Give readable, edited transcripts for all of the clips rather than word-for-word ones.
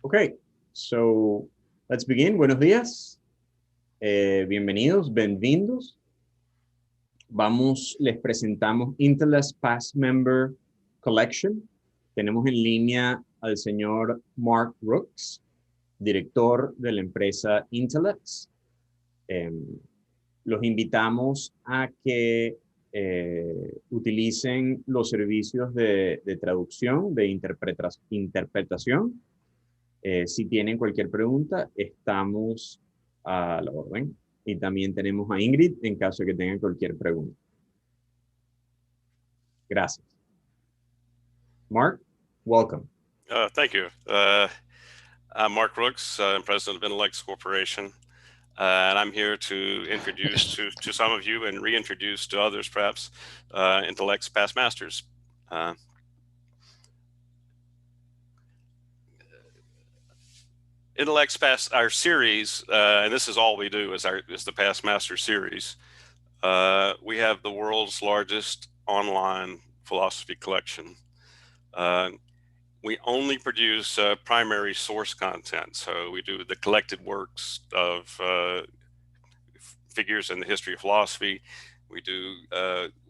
Okay, so let's begin. Buenos días. Bienvenidos, benvindos. Les presentamos InteLex Past Member Collection. Tenemos en línea al señor Mark Brooks, director de la empresa InteLex. Los invitamos a que utilicen los servicios de traducción, de interpretación. Si tienen cualquier pregunta, estamos a la orden. Y también tenemos a Ingrid en caso de que tengan cualquier pregunta. Gracias. Mark, welcome. Thank you. I'm Mark Brooks. I'm president of InteLex Corporation. And I'm here to introduce to some of you and reintroduce to others, perhaps, InteLex Past Masters. InteLex Past, our series, and this is all we do, is the Past Master series. We have the world's largest online philosophy collection. We only produce primary source content. So we do the collected works of figures in the history of philosophy. We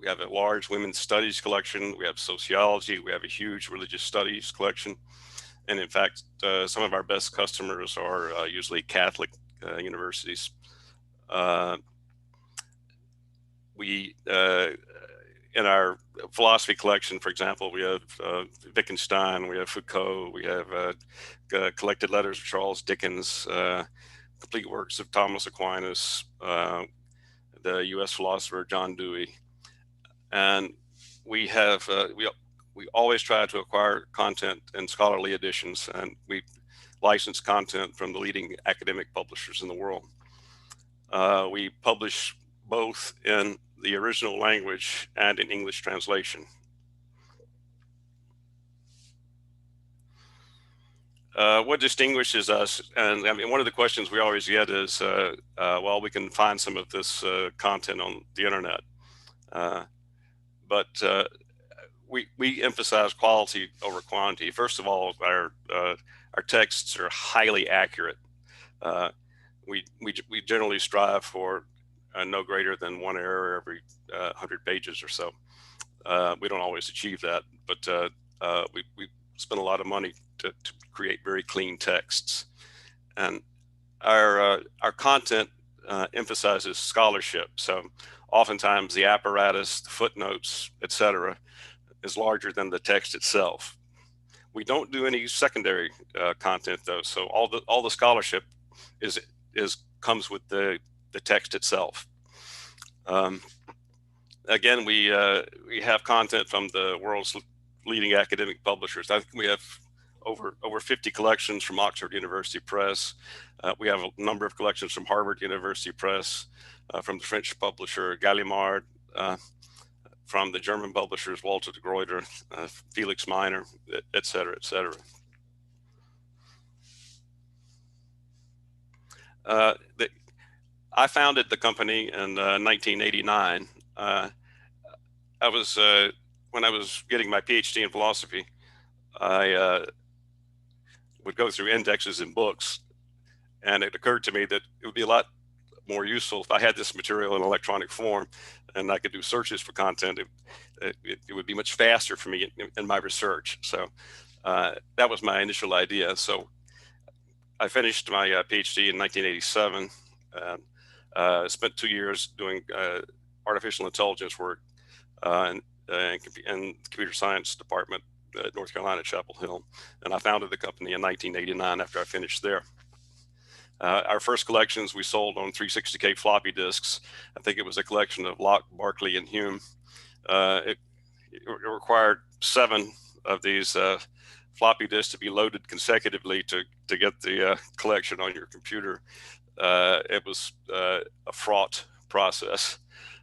have a large women's studies collection. We have sociology. We have a huge religious studies collection. And in fact, some of our best customers are usually Catholic universities. In our philosophy collection, for example, we have Wittgenstein, we have Foucault, we have collected letters of Charles Dickens, complete works of Thomas Aquinas, the U.S. philosopher John Dewey, and we always try to acquire content in scholarly editions, and we license content from the leading academic publishers in the world. We publish both in the original language and in English translation. What distinguishes us, and I mean, one of the questions we always get is, well, we can find some of this content on the internet, but we emphasize quality over quantity. First of all, our texts are highly accurate. We generally strive for no greater than one error every 100 pages or so. We don't always achieve that, but we spend a lot of money to create very clean texts. And our content emphasizes scholarship. So oftentimes the apparatus, the footnotes, etc., is larger than the text itself. We don't do any secondary content though. So all the scholarship comes with the text itself. Again, we have content from the world's leading academic publishers. I think we have over 50 collections from Oxford University Press. We have a number of collections from Harvard University Press, from the French publisher Gallimard, from the German publishers Walter de Gruyter, Felix Meiner, et cetera, et cetera. I founded the company in 1989. When I was getting my PhD in philosophy, I would go through indexes in books, and it occurred to me that it would be a lot more useful if I had this material in electronic form and I could do searches for content. It would be much faster for me in my research. So that was my initial idea. So I finished my PhD in 1987. Spent 2 years doing artificial intelligence work in the computer science department at North Carolina, Chapel Hill. And I founded the company in 1989 after I finished there. Our first collections we sold on 360K floppy disks. I think it was a collection of Locke, Berkeley, and Hume. It required 7 of these floppy disks to be loaded consecutively to get the collection on your computer. It was a fraught process.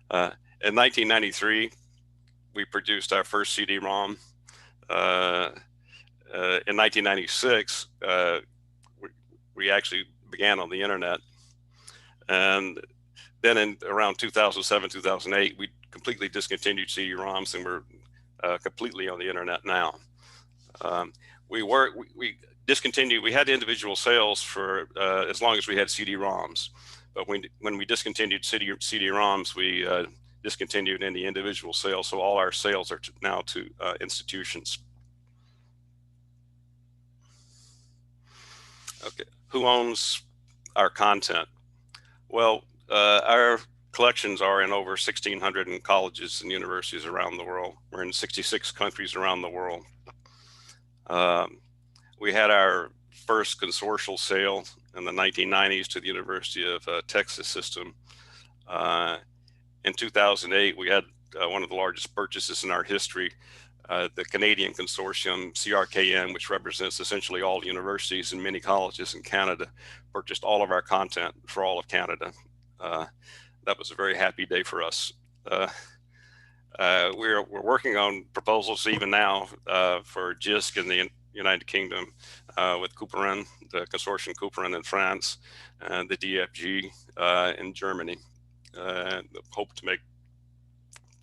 In 1993, we produced our first CD-ROM. In 1996, we actually began on the internet. And then in around 2007, 2008, we completely discontinued CD-ROMs and we're completely on the internet now. we discontinued. We had individual sales for as long as we had CD-ROMs, but when we discontinued CD-ROMs, we discontinued any individual sales. So all our sales are now to institutions. Okay, who owns our content? Well, our collections are in over 1,600 colleges and universities around the world. We're in 66 countries around the world. We had our first consortial sale in the 1990s to the University of Texas system. In 2008, we had one of the largest purchases in our history. The Canadian consortium, CRKN, which represents essentially all universities and many colleges in Canada, purchased all of our content for all of Canada. That was a very happy day for us. We're working on proposals even now for JISC in the United Kingdom with Couperin, the consortium Couperin in France, and the DFG in Germany. Hope to make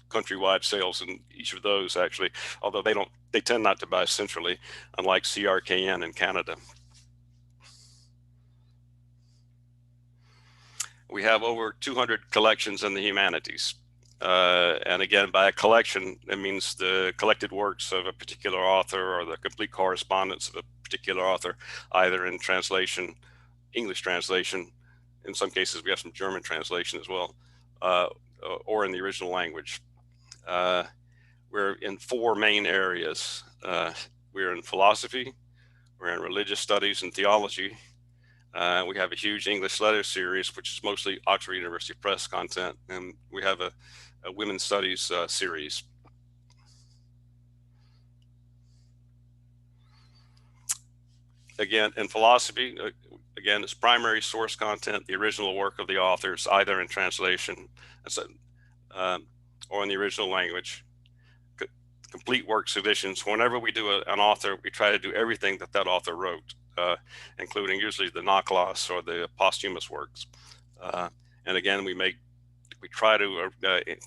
countrywide sales in each of those, actually, although they tend not to buy centrally, unlike CRKN in Canada. We have over 200 collections in the humanities. And again, by a collection, it means the collected works of a particular author or the complete correspondence of a particular author, either in translation, English translation, in some cases we have some German translation as well, or in the original language. We're in 4 main areas. We're in philosophy, we're in religious studies and theology. We have a huge English letter series, which is mostly Oxford University Press content, and we have a women's studies series. Again, in philosophy, again, it's primary source content, the original work of the authors, either in translation or in the original language. Complete works editions. Whenever we do an author, we try to do everything that author wrote, including usually the Niccolo or the posthumous works. And again, we try to,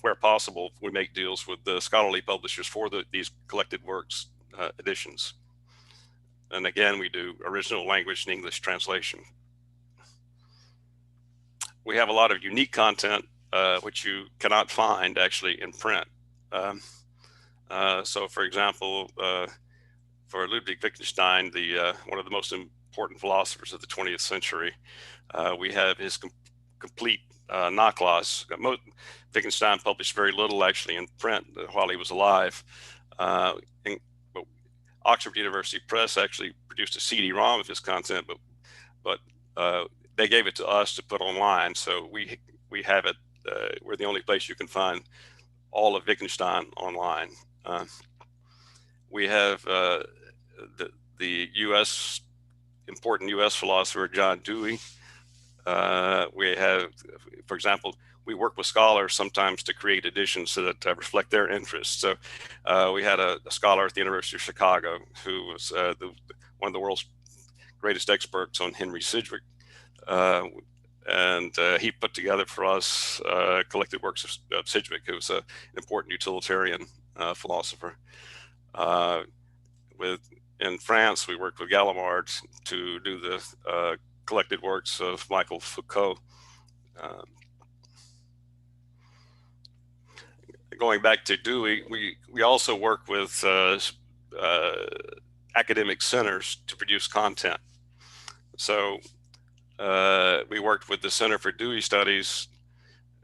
where possible, we make deals with the scholarly publishers for these collected works editions. And again, we do original language and English translation. We have a lot of unique content, which you cannot find actually in print. So for example, for Ludwig Wittgenstein, one of the most important philosophers of the 20th century, we have his complete Nachlass. Wittgenstein published very little actually in print while he was alive. Oxford University Press actually produced a CD-ROM of his content, but they gave it to us to put online. So we have it. We're the only place you can find all of Wittgenstein online. We have the important U.S. philosopher John Dewey. We have, for example, we work with scholars sometimes to create editions that reflect their interests. So we had a scholar at the University of Chicago who was one of the world's greatest experts on Henry Sidgwick. And he put together for us collected works of Sidgwick, who was an important utilitarian philosopher. In France, we worked with Gallimard to do the collected works of Michel Foucault. Going back to Dewey, we also work with academic centers to produce content. So we worked with the Center for Dewey Studies.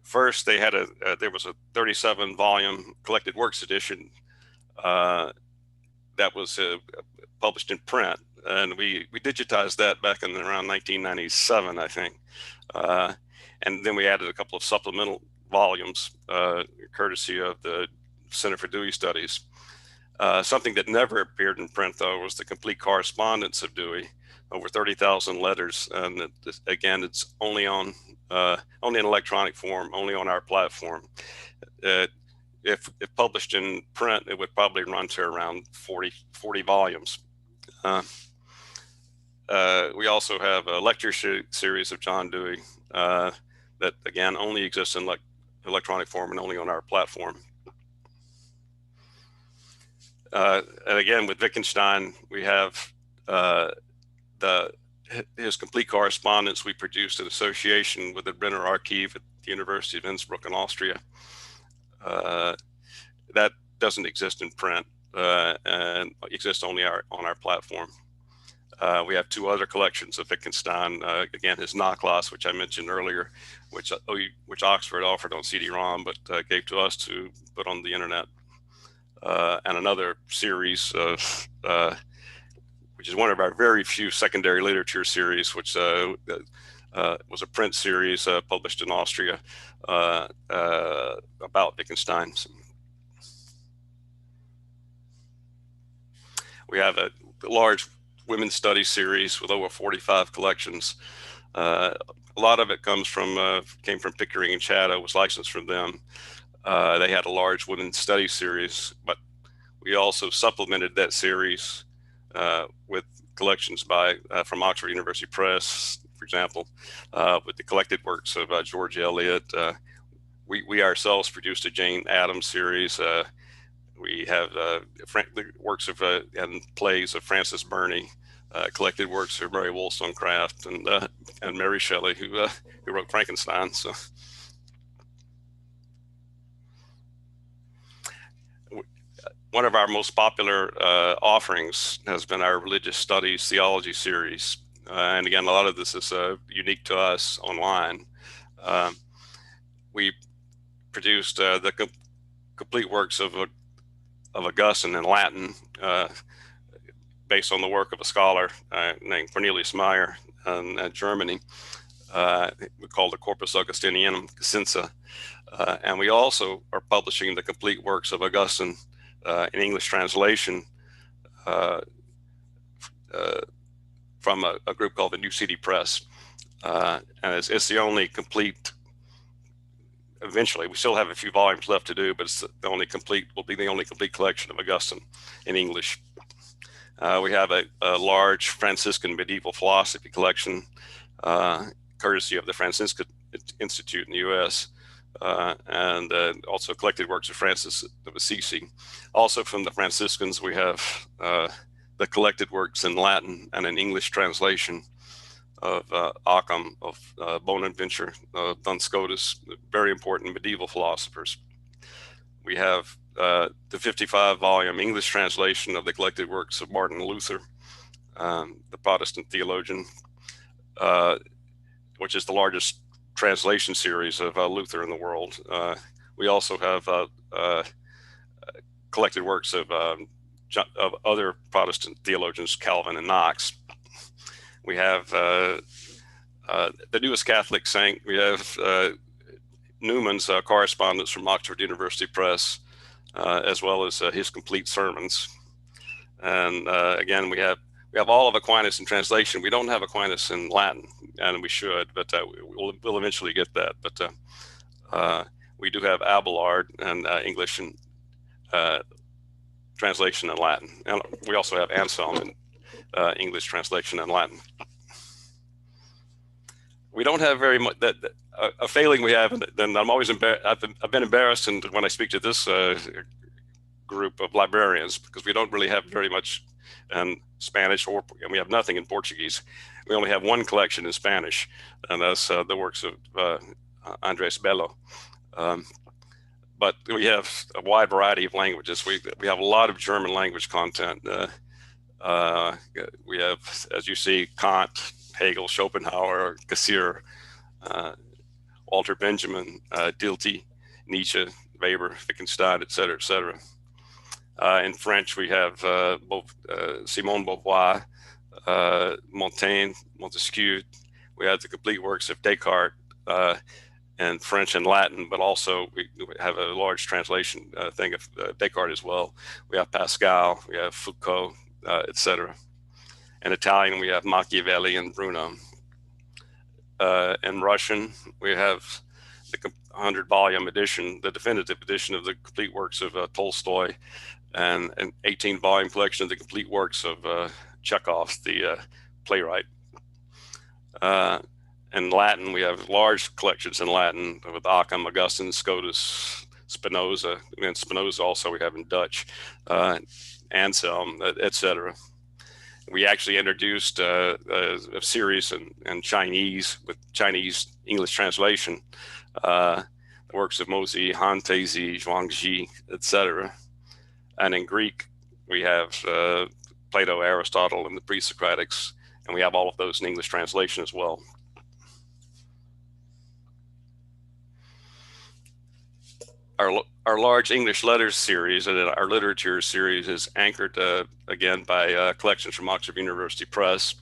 First, they had there was a 37-volume collected works edition that was published in print, and we digitized that back in around 1997, I think. And then we added a couple of supplemental volumes, courtesy of the Center for Dewey Studies. Something that never appeared in print, though, was the complete correspondence of Dewey, over 30,000 letters. And again, it's only in electronic form, only on our platform. If published in print, it would probably run to around 40 volumes. We also have a lecture series of John Dewey that, again, only exists in electronic form and only on our platform. And again, with Wittgenstein, we have his complete correspondence we produced in association with the Brenner Archive at the University of Innsbruck in Austria. That doesn't exist in print and exists only on our platform. We have two other collections of Wittgenstein. Again, his Nachlass, which I mentioned earlier, which Oxford offered on CD-ROM, but gave to us to put on the internet. And another series of, which is one of our very few secondary literature series, which was a print series published in Austria about Wittgenstein. We have a large women's studies series with over 45 collections. A lot of it came from Pickering and Chatto, was licensed from them. They had a large women's studies series, but we also supplemented that series with collections from Oxford University Press, for example, with the collected works of George Eliot. We ourselves produced a Jane Addams series. We have the works of and plays of Frances Burney, collected works of Mary Wollstonecraft and Mary Shelley, who wrote Frankenstein. So, one of our most popular offerings has been our religious studies theology series, and again, a lot of this is unique to us online. We produced the complete works of Augustine in Latin, based on the work of a scholar named Cornelius Meyer in Germany. We call the Corpus Augustinianum Casenza. And we also are publishing the complete works of Augustine in English translation from a group called the New City Press. And it's the only complete, eventually, we still have a few volumes left to do, but it's will be the only complete collection of Augustine in English. We have a large Franciscan medieval philosophy collection, courtesy of the Franciscan Institute in the U.S., and also collected works of Francis of Assisi. Also from the Franciscans, we have the collected works in Latin and an English translation of Occam, of Bonaventure, Duns Scotus, very important medieval philosophers. We have the 55-volume English translation of the collected works of Martin Luther, the Protestant theologian, which is the largest translation series of Luther in the world. We also have collected works of other Protestant theologians, Calvin and Knox. We have the newest Catholic saint. We have Newman's correspondence from Oxford University Press, as well as his complete sermons. And again, we have all of Aquinas in translation. We don't have Aquinas in Latin, and we should, but we'll eventually get that. But we do have Abelard and English and translation in Latin. And we also have Anselm in English translation in Latin. We don't have very much. A failing we have, and I'm always embarrassed. I've been embarrassed when I speak to this group of librarians, because we don't really have very much in Spanish, and we have nothing in Portuguese. We only have one collection in Spanish, and that's the works of Andres Bello. But we have a wide variety of languages. We have a lot of German language content. We have, as you see, Kant, Hegel, Schopenhauer, Cassirer, Walter Benjamin, Dilthey, Nietzsche, Weber, Wittgenstein, et cetera, et cetera. In French, we have Simone Beauvoir, Montaigne, Montesquieu. We have the complete works of Descartes in French and Latin, but also we have a large translation thing of Descartes as well. We have Pascal, we have Foucault, et cetera. In Italian, we have Machiavelli and Bruno. In Russian, we have the 100-volume edition, the definitive edition of the complete works of Tolstoy, and an 18-volume collection of the complete works of Chekhov, the playwright. In Latin, we have large collections in Latin with Occam, Augustine, Scotus, Spinoza, and Spinoza also we have in Dutch. Anselm, etc. We actually introduced a series in Chinese with Chinese English translation, the works of Mozi, Han Tezi, Zhuangzi, etc. And in Greek, we have Plato, Aristotle, and the pre-Socratics, and we have all of those in English translation as well. Our large English letters series and our literature series is anchored again by collections from Oxford University Press.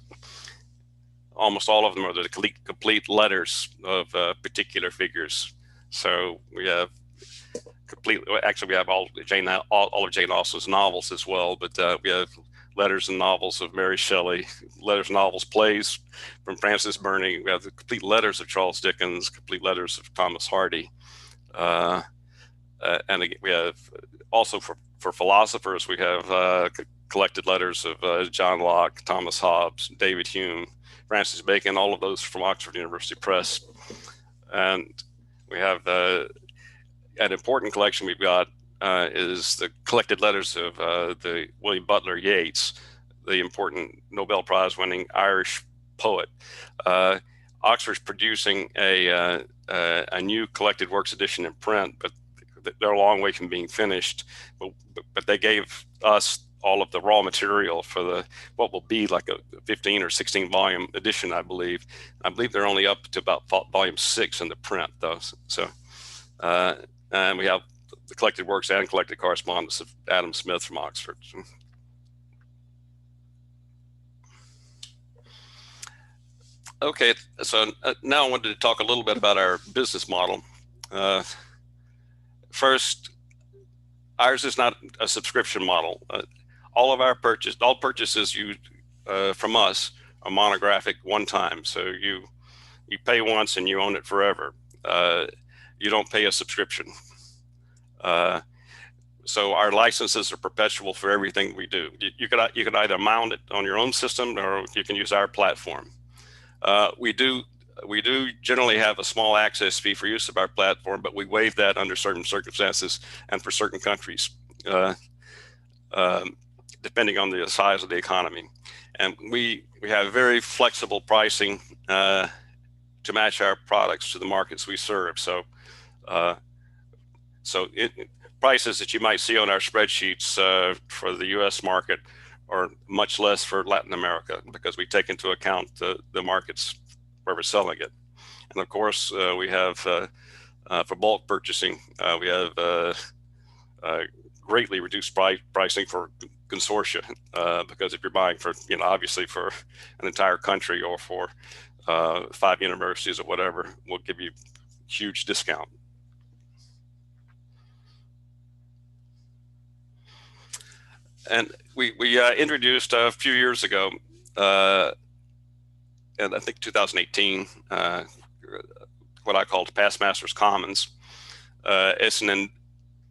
Almost all of them are the complete letters of particular figures. So we have actually we have all of Jane Austen's novels as well, but we have letters and novels of Mary Shelley, letters and novels, plays from Frances Burney. We have the complete letters of Charles Dickens, complete letters of Thomas Hardy. And again, we have also for philosophers, we have collected letters of John Locke, Thomas Hobbes, David Hume, Francis Bacon, all of those from Oxford University Press. And we have an important collection we've got is the collected letters of the William Butler Yeats, the important Nobel Prize winning Irish poet. Oxford's producing a new collected works edition in print, but they're a long way from being finished. But they gave us all of the raw material for what will be like a 15 or 16 volume edition, I believe. I believe they're only up to about volume 6 in the print, though. So, and we have the collected works and collected correspondence of Adam Smith from Oxford. Okay, so now I wanted to talk a little bit about our business model. First, ours is not a subscription model. All purchases from us are monographic one time. So you pay once and you own it forever. You don't pay a subscription. So our licenses are perpetual for everything we do. You could either mount it on your own system or you can use our platform. We do generally have a small access fee for use of our platform, but we waive that under certain circumstances and for certain countries, depending on the size of the economy. And we have very flexible pricing to match our products to the markets we serve. So, prices that you might see on our spreadsheets for the U.S. market are much less for Latin America because we take into account the markets where we're selling it. And of course, we have for bulk purchasing, we have greatly reduced pricing for consortia because if you're buying for, obviously for an entire country or for 5 universities or whatever, we'll give you huge discount. And we introduced a few years ago, and I think 2018, what I called Past Masters Commons. It's an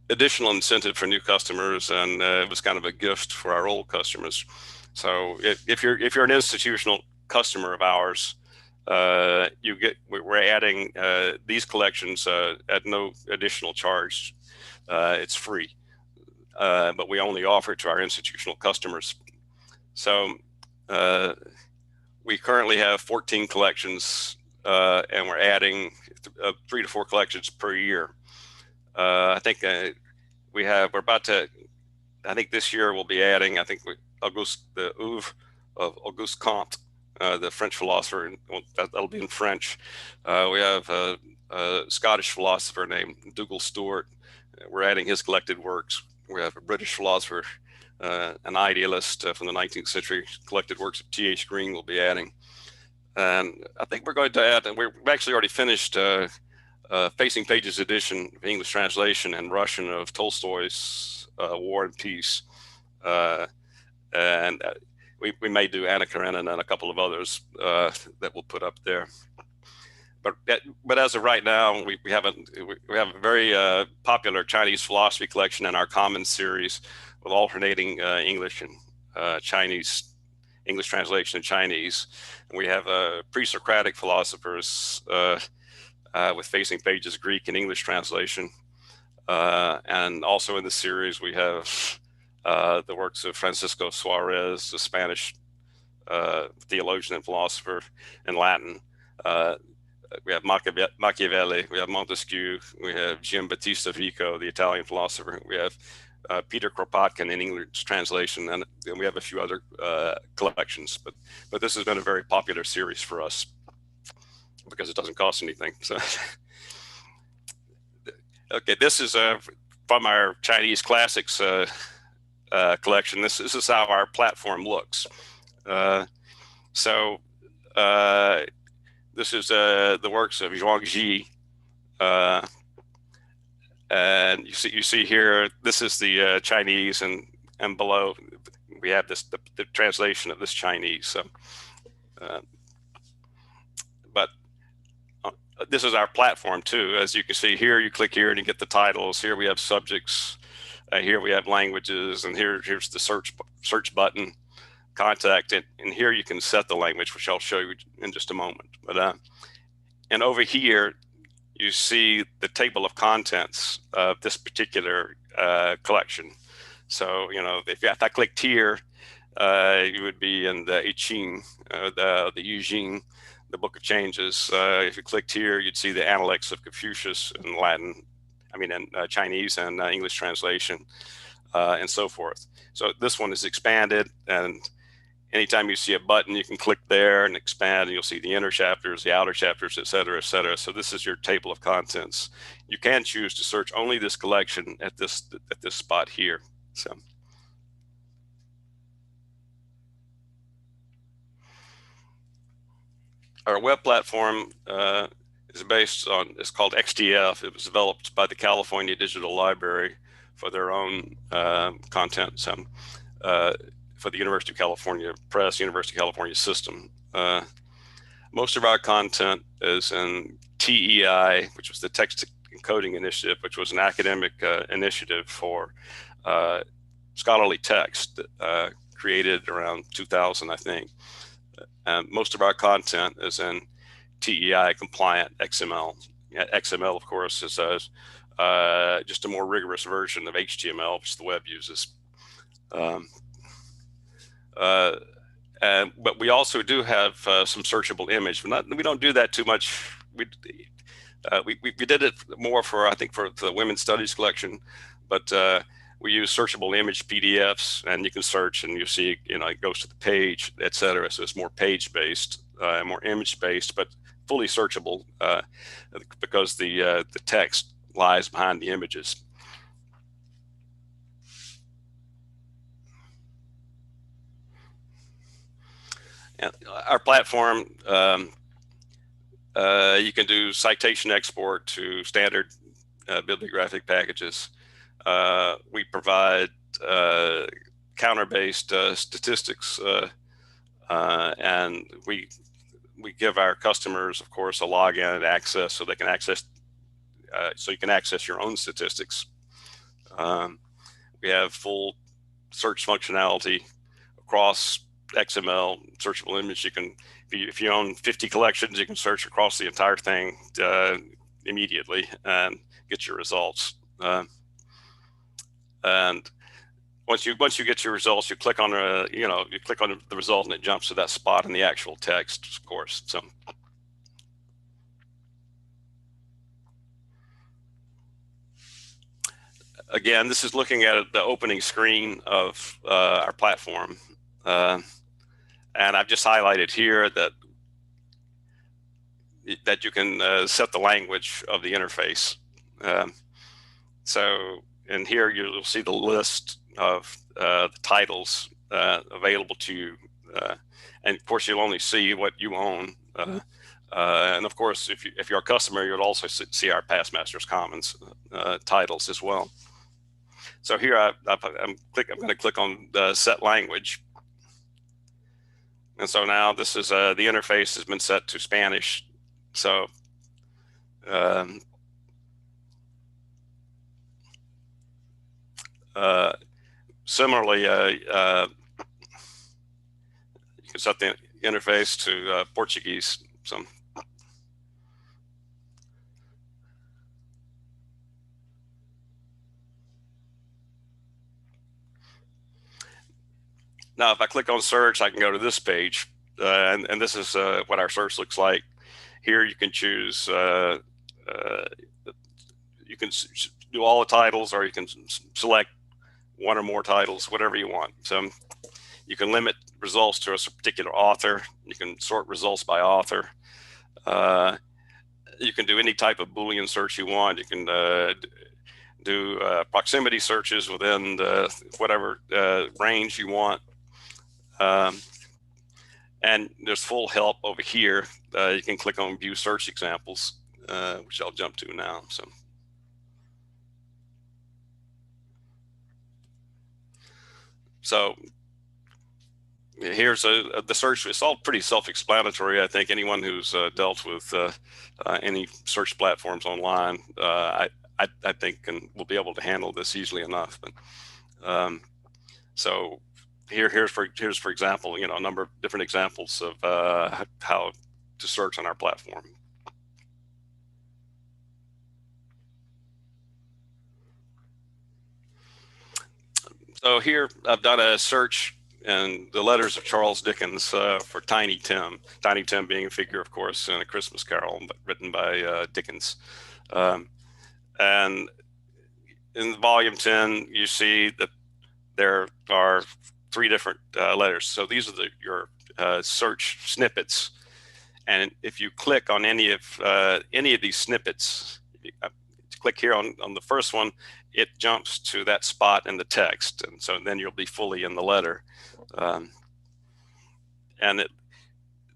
additional incentive for new customers, and it was kind of a gift for our old customers. So if you're an institutional customer of ours, we're adding these collections at no additional charge. It's free, but we only offer it to our institutional customers. So we currently have 14 collections, and we're adding 3 to 4 collections per year. I think we're about to. I think this year we'll be adding. I think the Oeuvre of Auguste Comte, the French philosopher, and that'll be in French. We have a Scottish philosopher named Dougal Stewart. We're adding his collected works. We have a British philosopher, an idealist from the 19th century, collected works of T.H. Green we'll be adding. And I think we're going to add, and we've actually already finished Facing Pages edition of English translation and Russian of Tolstoy's War and Peace. And we may do Anna Karenina and a couple of others that we'll put up there. But as of right now, we have a very popular Chinese philosophy collection in our Commons series with alternating English and Chinese, English translation in Chinese. And we have pre-Socratic philosophers with Facing Pages Greek and English translation. And also in the series, we have the works of Francisco Suarez, the Spanish theologian and philosopher in Latin. We have Machiavelli, we have Montesquieu, we have Giambattista Vico, the Italian philosopher. We have Peter Kropotkin in English translation, and we have a few other collections. But this has been a very popular series for us because it doesn't cost anything. So, okay, this is from our Chinese classics collection. This is how our platform looks. This is the works of Zhuangzi, and you see here. This is the Chinese, and below we have this the translation of this Chinese. So, but this is our platform too. As you can see here, you click here and you get the titles. Here we have subjects. Here we have languages, and here's the search button. Contact it, and here you can set the language, which I'll show you in just a moment. But and over here you see the table of contents of this particular collection. So if I clicked here, you would be in the I Ching, the Yujing, the Book of Changes. If you clicked here, you'd see the Analects of Confucius in Latin, in Chinese and English translation, and so forth. So this one is expanded, and anytime you see a button, you can click there and expand, and you'll see the inner chapters, the outer chapters, et cetera, et cetera. So this is your table of contents. You can choose to search only this collection at this spot here. So, our web platform is based on, it's called XDF. It was developed by the California Digital Library for their own content. So, for the University of California Press, University of California system. Most of our content is in TEI, which was the Text Encoding Initiative, which was an academic initiative for scholarly text created around 2000, I think. Most of our content is in TEI compliant XML. XML, of course, is just a more rigorous version of HTML, which the web uses. But we also do have some searchable image. We don't do that too much. We did it more for, I think, for the Women's Studies collection, but we use searchable image PDFs, and you can search and you see, it goes to the page, et cetera. So it's more page-based, more image-based, but fully searchable because the text lies behind the images. Our platform, you can do citation export to standard bibliographic packages. We provide counter-based statistics, and we give our customers, of course, a login and access so they can access, so you can access your own statistics. We have full search functionality across XML, searchable image. You can, if you own 50 collections, you can search across the entire thing immediately and get your results. And once you get your results, you click on you click on the result, and it jumps to that spot in the actual text, of course. So, again, this is looking at the opening screen of our platform. And I've just highlighted here that you can set the language of the interface. So in here, you'll see the list of the titles available to you. And of course, you'll only see what you own. And of course, if you're a customer, you'll also see our Past Masters Commons titles as well. So here I'm going to click on the set language. And so now this is the interface has been set to Spanish. So similarly, you can set the interface to Portuguese. So Now, if I click on search, I can go to this page, and this is what our search looks like. Here you can choose, you can do all the titles, or you can select one or more titles, whatever you want. So you can limit results to a particular author. You can sort results by author. You can do any type of Boolean search you want. You can do proximity searches within whatever range you want. And there's full help over here. You can click on view search examples, which I'll jump to now. So here's the search. It's all pretty self-explanatory. I think anyone who's dealt with any search platforms online, I think will be able to handle this easily enough. But so here's for example, a number of different examples of how to search on our platform. So here I've done a search in the letters of Charles Dickens for Tiny Tim. Tiny Tim being a figure, of course, in A Christmas Carol, but written by Dickens. And in volume 10, you see that there are 3 different letters. So these are your search snippets. And if you click on any of these snippets, click here on the first one, it jumps to that spot in the text, and so then you'll be fully in the letter. And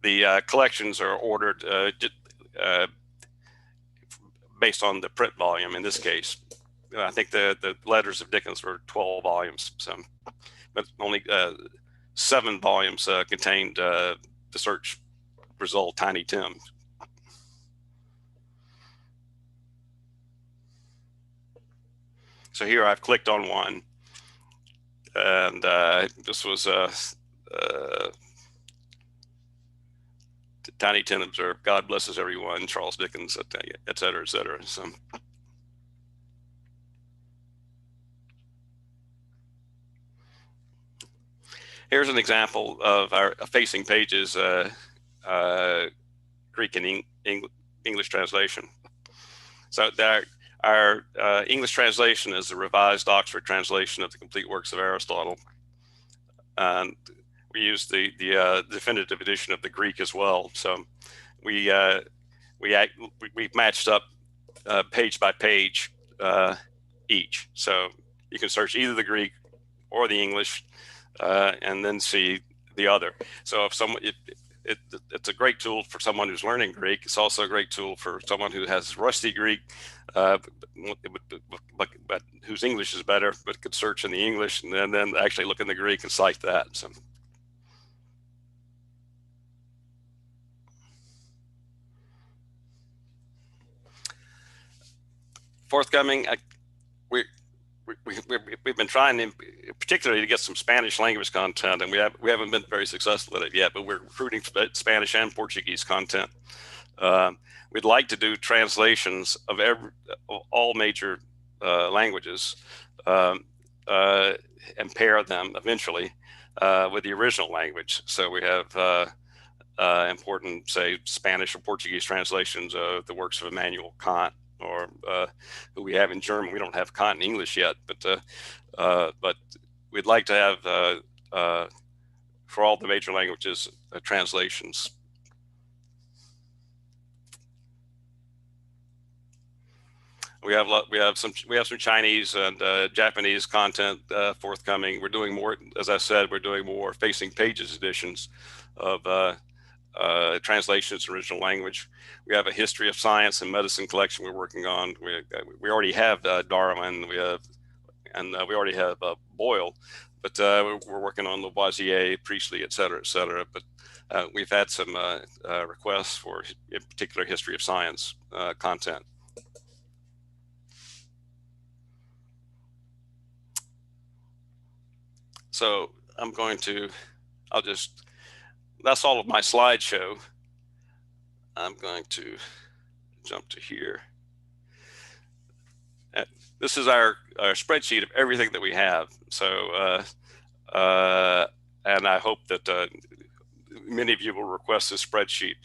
the collections are ordered based on the print volume. In this case, I think the letters of Dickens were 12 volumes, but only 7 volumes contained the search result Tiny Tim. So here I've clicked on one, and this was Tiny Tim observed, God blesses everyone, Charles Dickens, et cetera, et cetera. So here's an example of our facing pages, Greek and English translation. So our English translation is the Revised Oxford translation of the complete works of Aristotle. And we use the definitive edition of the Greek as well. So we've matched up page by page each. So you can search either the Greek or the English and then see the other. So if someone, it's a great tool for someone who's learning Greek. It's also a great tool for someone who has rusty Greek, but whose English is better, but could search in the English and then actually look in the Greek and cite that. So. Forthcoming, we've been trying, particularly, to get some Spanish language content, and we haven't been very successful at it yet. But we're recruiting Spanish and Portuguese content. We'd like to do translations of all major languages and pair them eventually with the original language. So we have important, say, Spanish or Portuguese translations of the works of Immanuel Kant, or who we have in German. We don't have Kant in English yet, but we'd like to have for all the major languages translations. We have some Chinese and Japanese content forthcoming. We're doing more, as I said, we're doing more facing pages editions of translations in original language. We have a history of science and medicine collection we're working on. We already have Darwin. We already have Boyle, but we're working on Lavoisier, Priestley, et cetera, et cetera. But we've had some requests for, in particular, history of science content. So that's all of my slideshow. I'm going to jump to here. This is our spreadsheet of everything that we have. So and I hope that many of you will request this spreadsheet.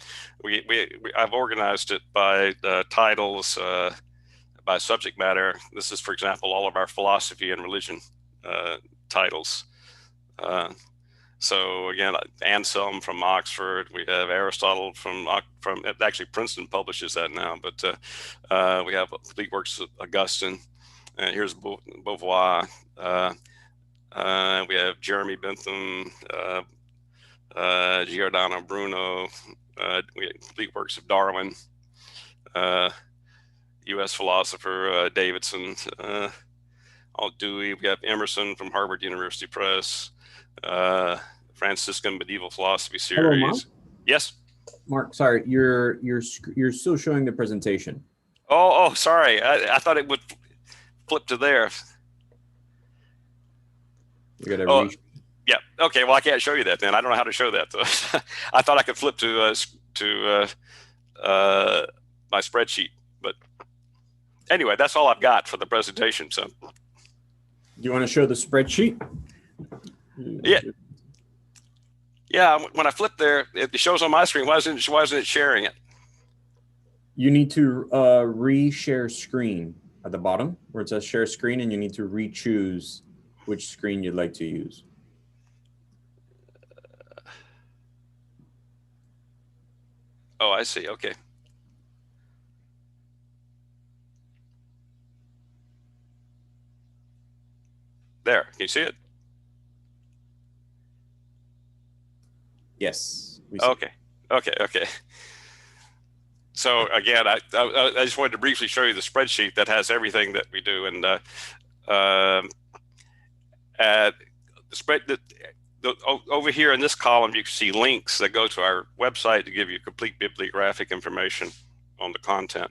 I've organized it by titles, by subject matter. This is, for example, all of our philosophy and religion titles. So again, Anselm from Oxford. We have Aristotle from actually Princeton publishes that now, but we have complete works of Augustine. And here's Beauvoir. We have Jeremy Bentham, Giordano Bruno. We have complete works of Darwin, U.S. philosopher Davidson, Dewey. We have Emerson from Harvard University Press. Franciscan Medieval Philosophy series. Hello, Mark? Yes, Mark. Sorry, you're still showing the presentation. Oh, sorry. I thought it would flip to there. You gotta yeah. Okay. Well, I can't show you that then. I don't know how to show that. I thought I could flip to my spreadsheet, but anyway, that's all I've got for the presentation. So, do you want to show the spreadsheet? Yeah. Yeah. When I flip there, it shows on my screen. Why isn't it sharing it? You need to re-share screen at the bottom where it says share screen, and you need to re-choose which screen you'd like to use. Oh, I see. Okay. There. Can you see it? Yes. Okay. Okay. So again, I just wanted to briefly show you the spreadsheet that has everything that we do, and over here in this column, you can see links that go to our website to give you complete bibliographic information on the content.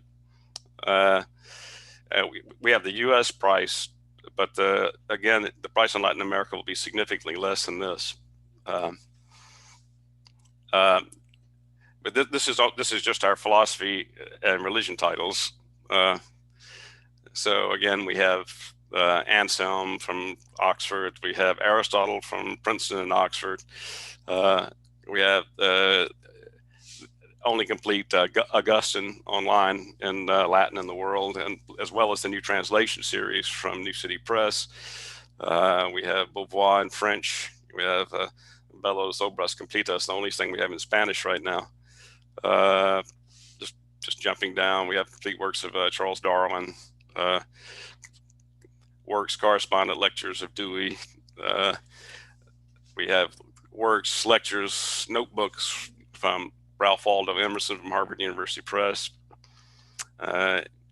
We have the U.S. price, but again, the price in Latin America will be significantly less than this. But this is just our philosophy and religion titles. So again, we have Anselm from Oxford. We have Aristotle from Princeton and Oxford. We have only complete Augustine online in Latin in the world, and as well as the new translation series from New City Press. We have Beauvoir in French. We have Bello's Obras Completas, the only thing we have in Spanish right now. Just jumping down, we have complete works of Charles Darwin, works, correspondent lectures of Dewey. We have works, lectures, notebooks from Ralph Waldo Emerson from Harvard University Press.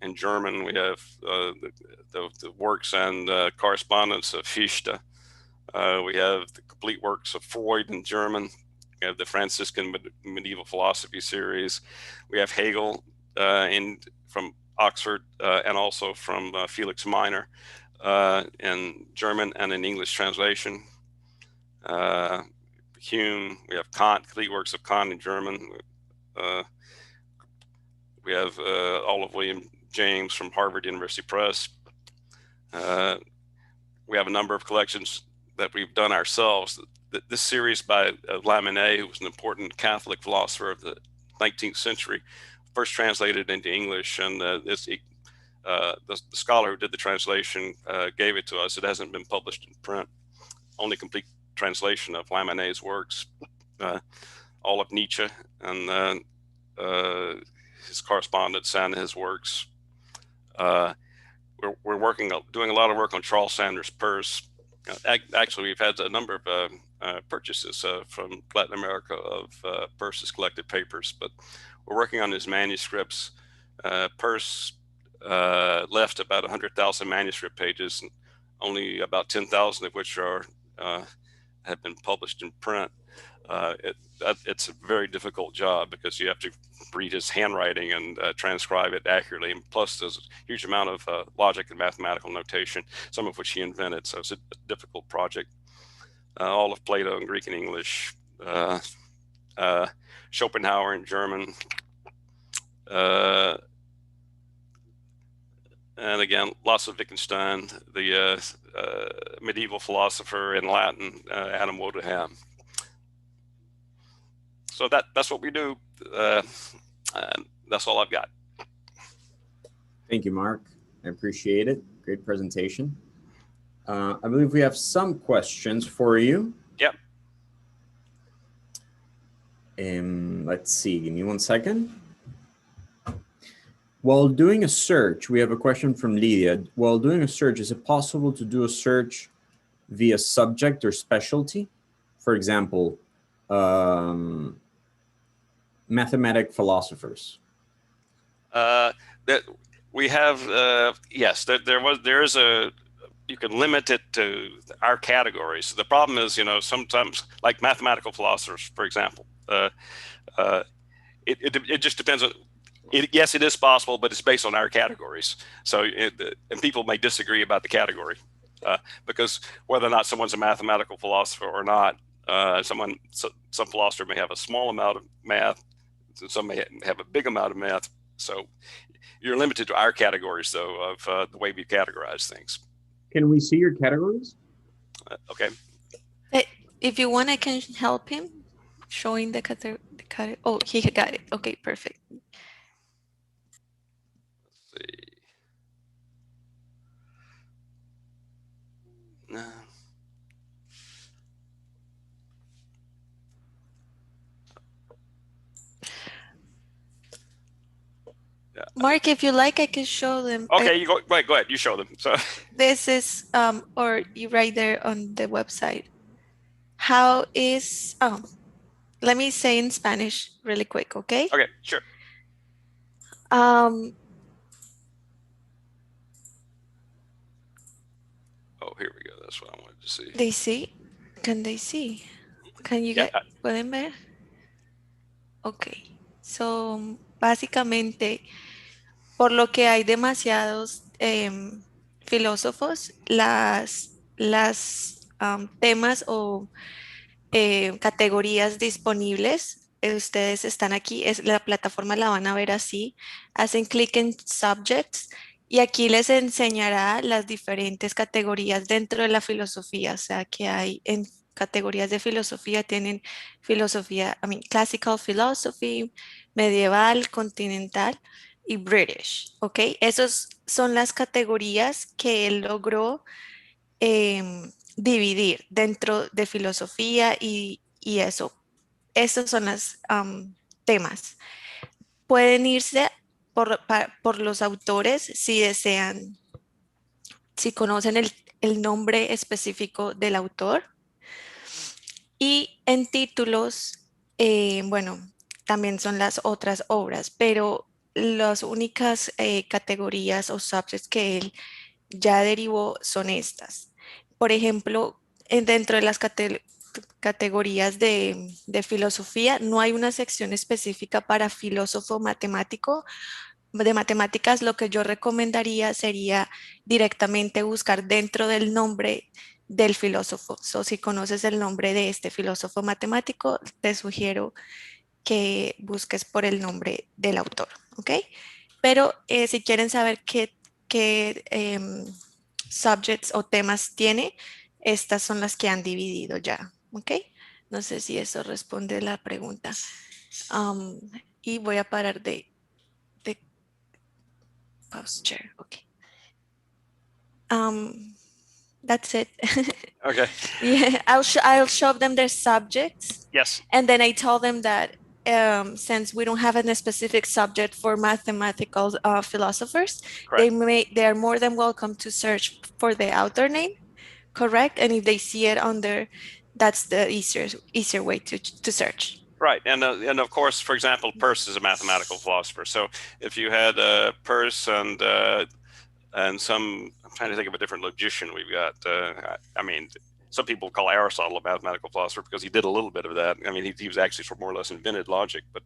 In German, we have the works and correspondence of Fichte. We have the complete works of Freud in German. We have the Franciscan Medieval Philosophy series. We have Hegel from Oxford and also from Felix Meiner in German and in English translation. Hume, we have Kant, complete works of Kant in German. We have all of William James from Harvard University Press. We have a number of collections that we've done ourselves. This series by Lamennais, who was an important Catholic philosopher of the 19th century, first translated into English, and the scholar who did the translation gave it to us. It hasn't been published in print. Only complete translation of Lamennais' works, all of Nietzsche and his correspondence and his works. We're doing a lot of work on Charles Sanders Peirce. Actually, we've had a number of purchases from Latin America of Peirce's collected papers, but we're working on his manuscripts. Peirce left about 100,000 manuscript pages, and only about 10,000 of which have been published in print. It's a very difficult job because you have to read his handwriting and transcribe it accurately. And plus, there's a huge amount of logic and mathematical notation, some of which he invented. So it's a difficult project. All of Plato in Greek and English, Schopenhauer in German, and again, lots of Wittgenstein, the medieval philosopher in Latin, Adam Wodenham. So that's what we do. And that's all I've got. Thank you, Mark. I appreciate it. Great presentation. I believe we have some questions for you. Yep. Let's see, give me 1 second. While doing a search, we have a question from Lydia. While doing a search, is it possible to do a search via subject or specialty? For example, mathematic philosophers. That we have, yes, there is a, you can limit it to our categories. The problem is, sometimes like mathematical philosophers, for example, it just depends on, yes, it is possible, but it's based on our categories. So, and people may disagree about the category because whether or not someone's a mathematical philosopher or not, some philosopher may have a small amount of math, some may have a big amount of math. So you're limited to our categories, though, of the way we categorize things. Can we see your categories? Okay. If you want, I can help him showing the category. Oh, he got it. Okay, perfect. Let's see. No. Mark, if you like, I can show them. Okay, you go. Right, go ahead. You show them. So this is or you right there on the website. How is let me say in Spanish really quick, okay? Okay, sure. Oh, here we go. That's what I wanted to see. They see? Can they see? Can you get? ¿Pueden ver? Okay. So básicamente, por lo que hay demasiados filósofos, las temas o categorías disponibles, ustedes están aquí, la plataforma la van a ver así, hacen clic en subjects y aquí les enseñará las diferentes categorías dentro de la filosofía, o sea que hay en categorías de filosofía, tienen filosofía, classical philosophy, medieval, continental y British, ¿ok? Esas son las categorías que él logró dividir dentro de filosofía y eso. Estos son los temas. Pueden irse por los autores si desean, si conocen el nombre específico del autor. Y en títulos, bueno, también son las otras obras, pero las únicas categorías o subjects que él ya derivó son estas. Por ejemplo, dentro de las categorías de filosofía, no hay una sección específica para filósofo matemático. De matemáticas, lo que yo recomendaría sería directamente buscar dentro del nombre del filósofo. Si conoces el nombre de este filósofo matemático, te sugiero que busques por el nombre del autor, ¿ok? Pero si quieren saber qué subjects o temas tiene, estas son las que han dividido ya, ¿ok? No sé si eso responde la pregunta. Y voy a parar de pause share, ok. That's it. Okay. Yeah, I'll show them their subjects. Yes. And then I tell them that since we don't have a specific subject for mathematical philosophers, they are more than welcome to search for the author name, correct? And if they see it under, that's the easier way to search. Right, and of course, for example, Peirce is a mathematical philosopher. So if you had Peirce and some, I'm trying to think of a different logician we've got. I mean, some people call Aristotle a mathematical philosopher because he did a little bit of that. I mean, he was actually more or less invented logic, but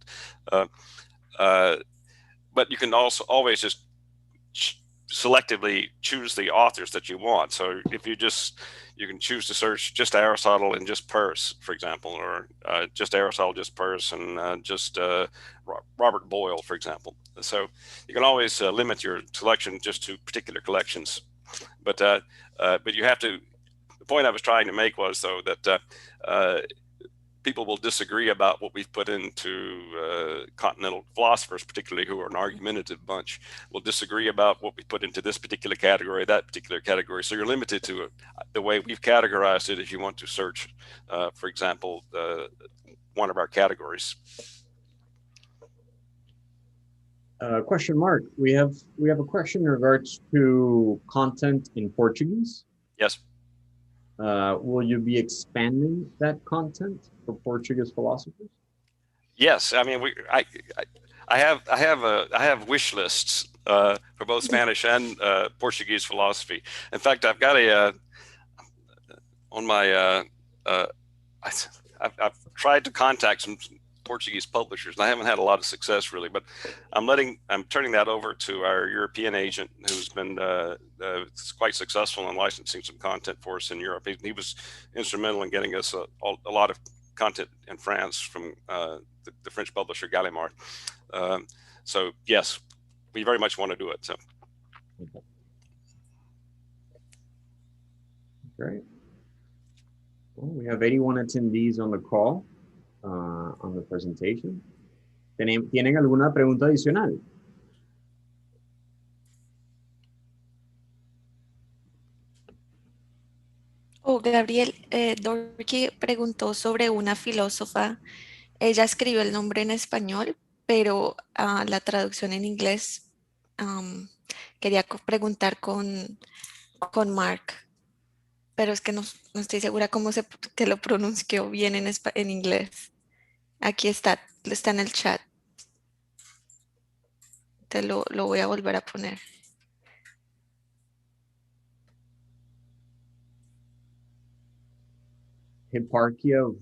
you can also always just selectively choose the authors that you want. So if you can choose to search just Aristotle and just Peirce, for example, or just Aristotle, just Peirce, and just Robert Boyle, for example. So you can always limit your selection just to particular collections. But you have to, the point I was trying to make was, though, that people will disagree about what we've put into continental philosophers, particularly who are an argumentative bunch, will disagree about what we put into this particular category, that particular category. So you're limited to the way we've categorized it if you want to search, for example, one of our categories. Question mark. We have a question in regards to content in Portuguese. Yes. Will you be expanding that content for Portuguese philosophers? Yes, I mean I have wish lists for both Spanish and Portuguese philosophy. In fact, I've got on my I've tried to contact some Portuguese publishers, and I haven't had a lot of success really. But I'm turning that over to our European agent, who's been quite successful in licensing some content for us in Europe. He was instrumental in getting us a lot of content in France from the French publisher Gallimard. So yes, we very much want to do it. So. Okay. Great. Well, we have 81 attendees on the call, on the presentation. ¿Tienen alguna pregunta adicional? Oh, Gabriel, Dorky preguntó sobre una filósofa. Ella escribió el nombre en español, pero la traducción en inglés quería preguntar con Mark, pero es que no estoy segura que lo pronunció bien en inglés. Aquí está en el chat. Te lo voy a volver a poner. Hipparchia of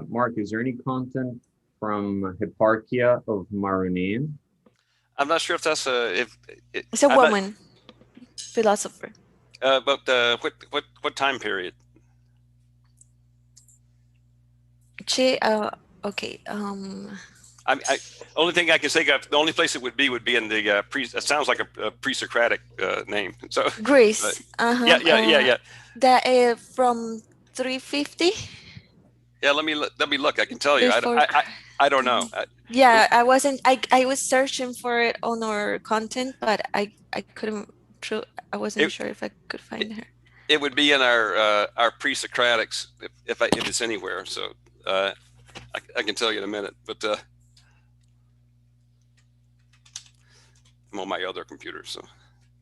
Mark, is there any content from Hipparchia of Maronean? I'm not sure if that's it's a woman philosopher. But what time period? She okay. Only thing I can think of, the only place it would be in the it sounds like a pre-Socratic name. So Greece. Yeah. That from 350. Yeah, let me look. I can tell you. I don't know. Yeah, I wasn't. I was searching for it on our content, but I couldn't. I wasn't sure if I could find her. It would be in our pre-Socratics if it's anywhere. So I can tell you in a minute. But I'm on my other computer, so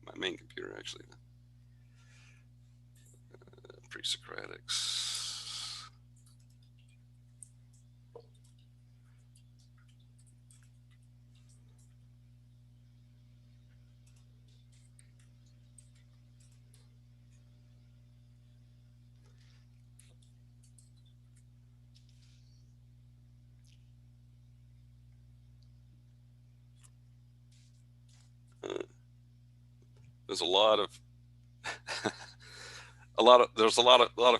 my main computer actually. Pre-Socratics. There's a lot of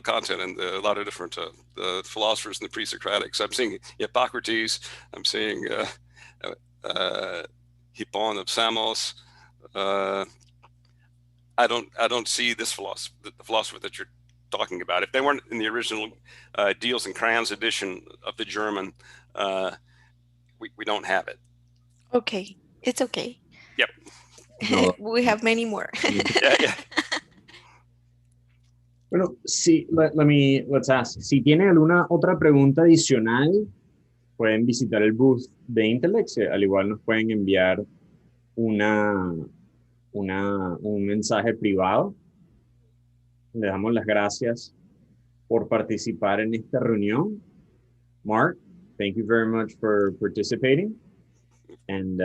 content and a lot of different philosophers in the pre-Socratics. I'm seeing Hippocrates. I'm seeing Hippon of Samos. I don't see this philosopher, the philosopher that you're talking about. If they weren't in the original Diels and Crans edition of the German, we don't have it. Okay, it's okay. Yep. No. We have many more. Yeah. Bueno, sí, let's ask. Si tienen alguna otra pregunta adicional, pueden visitar el booth de InteLex. Al igual nos pueden enviar un mensaje privado. Le damos las gracias por participar en esta reunión. Mark, thank you very much for participating and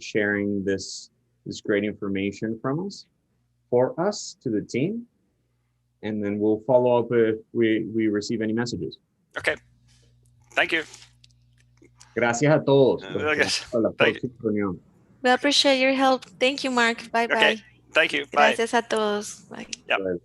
sharing this great information from us, for us, to the team. And then we'll follow up if we receive any messages. Okay. Thank you. Gracias a todos. Hasta la próxima reunión. We appreciate your help. Thank you, Mark. Bye-bye. Okay. Thank you. Bye. Gracias a todos. Bye. Yep.